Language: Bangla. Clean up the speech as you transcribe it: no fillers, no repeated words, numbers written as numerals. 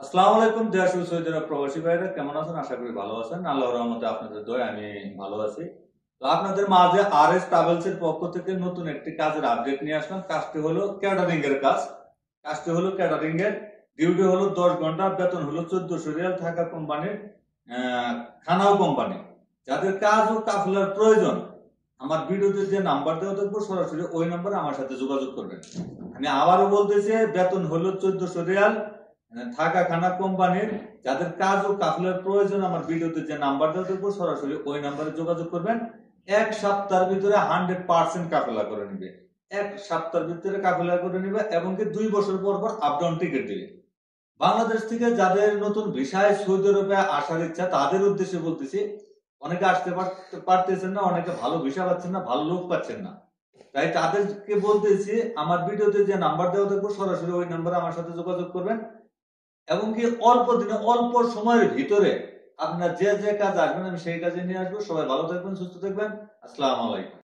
আসসালামু আলাইকুম দেশে সৌদি আরব প্রবাসী ভাইরা কেমন আছেন? আশা করি ভালো আছেন। আল্লাহর রহমতে আপনাদের দয়ায় আমি ভালো আছি। তো আপনাদের মাঝে আরএস ট্রাভেলস এর পক্ষ থেকে নতুন একটি কাজের আপডেট নিয়ে আসলাম। কাজটি হলো ক্যাটারিং এর কাজ। কাজটি হলো ক্যাটারিং এর, ডিউটি হলো 10 ঘন্টা, বেতন হলো 1400 রিয়াল, থাকা কোম্পানির, খানাও কোম্পানি। যাদের কাজ ও কাফেলার প্রয়োজন আমার ভিডিওতে যে নাম্বার দেওয়া থাকবে সরাসরি ওই নাম্বারে আমার সাথে যোগাযোগ করবেন। আমি আবারও বলতেছি, বেতন হলো 1400 রিয়াল, থাকা খানা কোম্পানির। যাদের কাজ ও কাফেলার প্রয়োজন আমার ভিডিওতে যে নাম্বার দেওয়া থাকবে সরাসরি ওই নাম্বারে যোগাযোগ করবেন। এক সপ্তাহের ভিতরে 100% কাফেলা করে নিবে। এক সপ্তাহের ভিতরে কাফেলা করে নিবে এবং কি 2 বছর পর পর আপ ডাউন টিকিট দিবে। বাংলাদেশ থেকে যাদের নতুন ভিসায় সৌদি আরবে আসার ইচ্ছা তাদের উদ্দেশ্যে বলতেছি, অনেকে আসতে পারতেছেন না, অনেকে ভালো ভিসা পাচ্ছেন না, ভালো লোক পাচ্ছেন না। তাই তাদেরকে বলতেছি, আমার ভিডিওতে যে নাম্বার দেওয়া থাকবে সরাসরি ওই নাম্বারে আমার সাথে যোগাযোগ করবেন এবং কি অল্প দিনে অল্প সময়ের ভিতরে আপনার যে যে কাজ আসবেন আমি সেই কাজে নিয়ে আসবো। সবাই ভালো থাকবেন, সুস্থ থাকবেন। আসসালামু আলাইকুম।